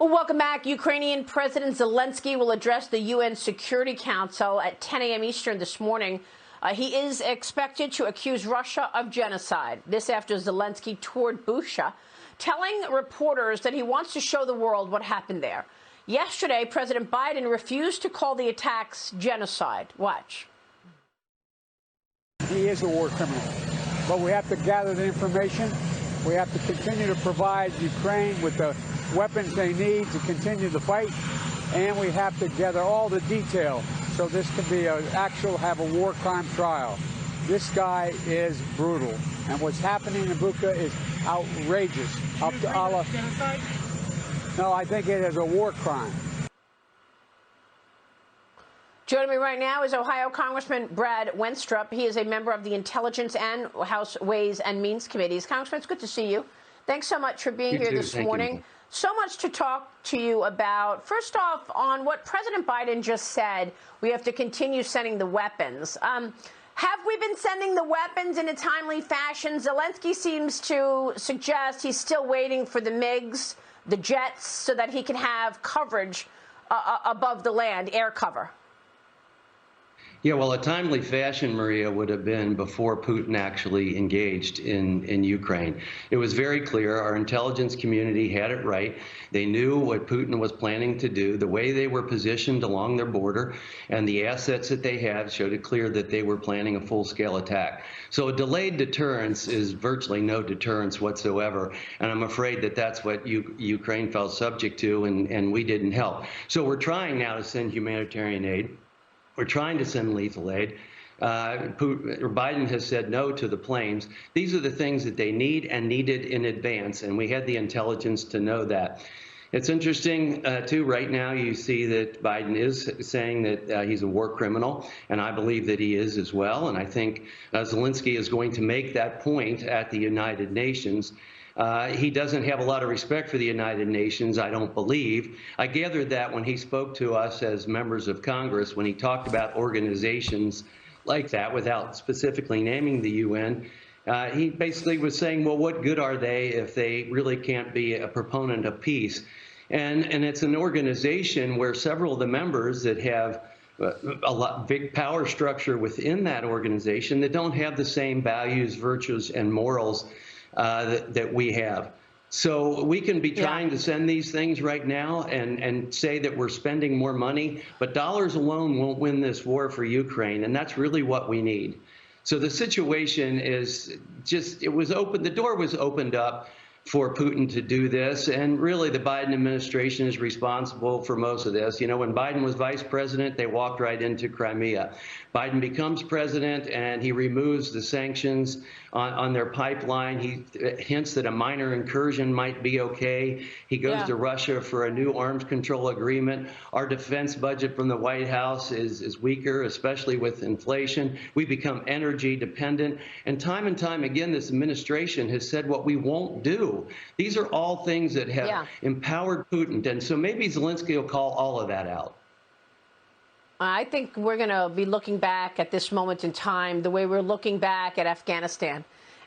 Well, welcome back. Ukrainian President Zelensky will address the UN Security Council at 10 a.m. Eastern this morning. He is expected to accuse Russia of genocide. This after Zelensky toured Bucha, telling reporters that he wants to show the world what happened there. Yesterday, President Biden refused to call the attacks genocide. Watch. He is a war criminal, but we have to gather the information. We have to continue to provide Ukraine with the weapons they need to continue the fight, and we have to gather all the detail so this can be have a war crime trial. This guy is brutal, and what's happening in Bucha is outrageous. Up to Allah. No, I think it is a war crime. Joining me right now is Ohio Congressman Brad Wenstrup. He is a member of the Intelligence and House Ways and Means Committees. Congressman, it's good to see you. Thanks so much for being here this morning. So much to talk to you about. First off, on what President Biden just said, we have to continue sending the weapons. Have we been sending the weapons in a timely fashion? Zelensky seems to suggest he's still waiting for the MiGs, the jets, so that he can have coverage above the land, air cover. Yeah, well, a timely fashion, Maria, would have been before Putin actually engaged in Ukraine. It was very clear. Our intelligence community had it right. They knew what Putin was planning to do. The way they were positioned along their border and the assets that they have showed it clear that they were planning a full-scale attack. So a delayed deterrence is virtually no deterrence whatsoever. And I'm afraid that that's what Ukraine fell subject to, and we didn't help. So we're trying now to send humanitarian aid. We're trying to send lethal aid. Biden has said no to the planes. These are the things that they need and needed in advance, and we had the intelligence to know that. It's interesting, too, right now you see that Biden is saying that he's a war criminal, and I believe that he is as well. And I think Zelensky is going to make that point at the United Nations. He doesn't have a lot of respect for the United Nations, I don't believe. I gathered that when he spoke to us as members of Congress, when he talked about organizations like that without specifically naming the UN, he basically was saying, well, what good are they if they really can't be a proponent of peace? And it's an organization where several of the members that have big power structure within that organization that don't have the same values, virtues, and morals that we have. So we can be trying to send these things right now and say that we're spending more money, but dollars alone won't win this war for Ukraine, and that's really what we need. So the situation is just, the door was opened up for Putin to do this, and really the Biden administration is responsible for most of this. You know, when Biden was vice president, they walked right into Crimea. Biden becomes president, and he removes the sanctions on their pipeline. He hints that a minor incursion might be okay. He goes to Russia for a new arms control agreement. Our defense budget from the White House is weaker, especially with inflation. We become energy dependent. And time again, this administration has said what we won't do. These are all things that have empowered Putin. And so maybe Zelensky will call all of that out. I think we're going to be looking back at this moment in time the way we're looking back at Afghanistan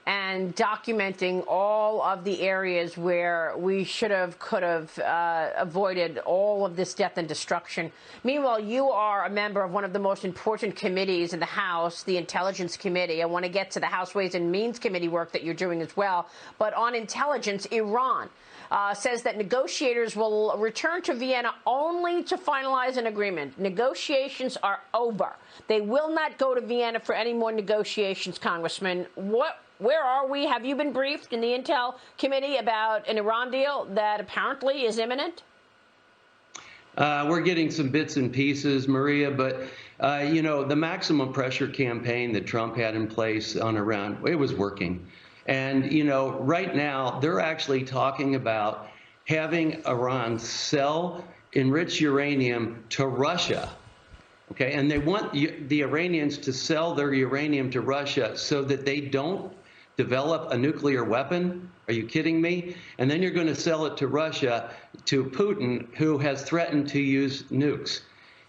and documenting all of the areas where we could have avoided all of this death and destruction. Meanwhile, you are a member of one of the most important committees in the House, the Intelligence Committee. I want to get to the House Ways and Means Committee work that you're doing as well. But on intelligence, Iran says that negotiators will return to Vienna only to finalize an agreement. Negotiations are over. They will not go to Vienna for any more negotiations, Congressman. Where are we? Have you been briefed in the Intel Committee about an Iran deal that apparently is imminent? We're getting some bits and pieces, Maria, but, you know, the maximum pressure campaign that Trump had in place on Iran, it was working. And, you know, right now they're actually talking about having Iran sell enriched uranium to Russia. Okay, and they want the Iranians to sell their uranium to Russia so that they don't develop a nuclear weapon. Are you kidding me? And then you're going to sell it to Russia, to Putin, who has threatened to use nukes.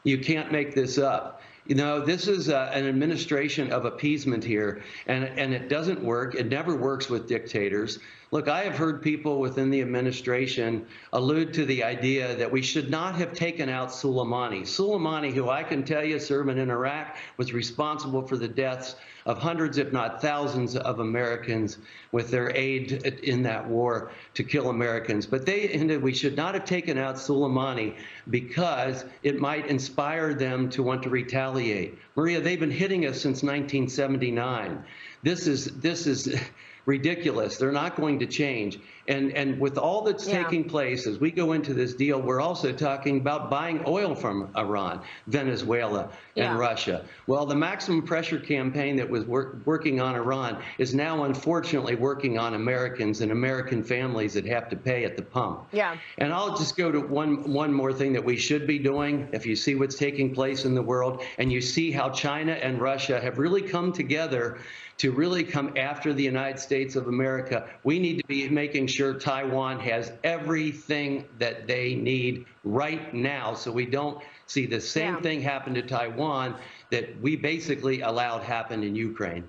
You can't make this up. You know, this is an administration of appeasement here, and it doesn't work. It never works with dictators. Look, I have heard people within the administration allude to the idea that we should not have taken out Soleimani. Soleimani, who I can tell you, serving in Iraq, was responsible for the deaths of hundreds, if not thousands, of Americans with their aid in that war to kill Americans. But they ended, we should not have taken out Soleimani because it might inspire them to want to retaliate. Maria, they've been hitting us since 1979. This is ridiculous. They're not going to change. And with all that's taking place as we go into this deal, we're also talking about buying oil from Iran, Venezuela, and Russia. Well, the maximum pressure campaign that was working on Iran is now unfortunately working on Americans and American families that have to pay at the pump. Yeah. And I'll just go to one more thing that we should be doing. If you see what's taking place in the world and you see how China and Russia have really come together to really come after the United States of America, we need to be making sure Taiwan has everything that they need right now so we don't see the same thing happen to Taiwan that we basically allowed happen in Ukraine.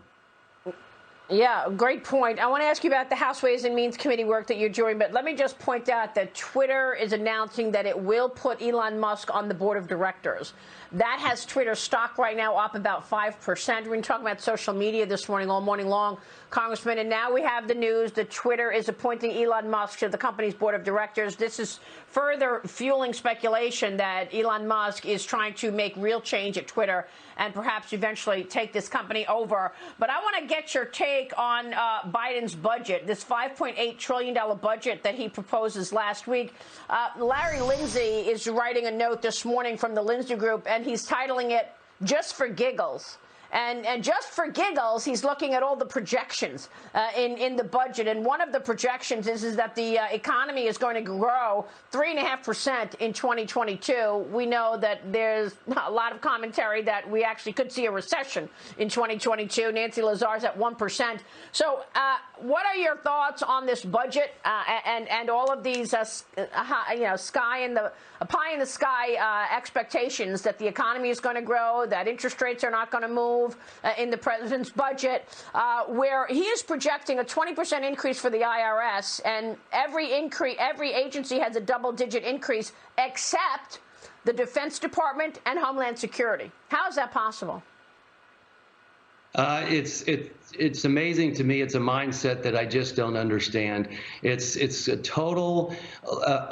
Yeah, great point. I want to ask you about the House Ways and Means Committee work that you're doing, but let me just point out that Twitter is announcing that it will put Elon Musk on the board of directors. That has Twitter stock right now up about 5%. We've been talking about social media this morning, all morning long, Congressman, and now we have the news that Twitter is appointing Elon Musk to the company's board of directors. This is further fueling speculation that Elon Musk is trying to make real change at Twitter and perhaps eventually take this company over. But I want to get your take on Biden's budget, this $5.8 trillion budget that he proposes last week. Larry Lindsay is writing a note this morning from the Lindsay Group, and he's titling it Just for Giggles. And just for giggles, he's looking at all the projections in the budget. And one of the projections is that the economy is going to grow 3.5% in 2022. We know that there's a lot of commentary that we actually could see a recession in 2022. Nancy Lazar's at 1%. So what are your thoughts on this budget and all of these, pie in the sky expectations that the economy is going to grow, that interest rates are not going to move in the president's budget, where he is projecting a 20% increase for the IRS, and every agency has a double-digit increase except the Defense Department and Homeland Security. How is that possible? It's amazing to me. It's a mindset that I just don't understand. It's a total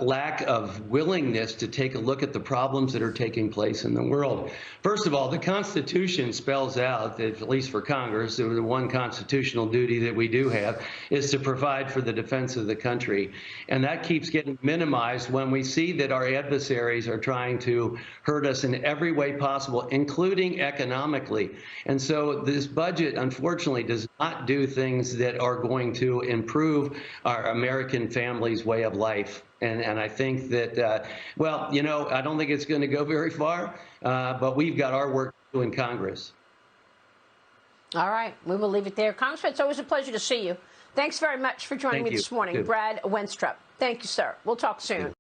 lack of willingness to take a look at the problems that are taking place in the world. First of all, the Constitution spells out that, at least for Congress, the one constitutional duty that we do have is to provide for the defense of the country. And that keeps getting minimized when we see that our adversaries are trying to hurt us in every way possible, including economically. And so this budget, unfortunately, does not do things that are going to improve our American families' way of life. And I think that, well, you know, I don't think it's going to go very far, but we've got our work to do in Congress. All right. We will leave it there. Congressman, it's always a pleasure to see you. Thanks very much for joining me this morning. Brad Wenstrup. Thank you, sir. We'll talk soon.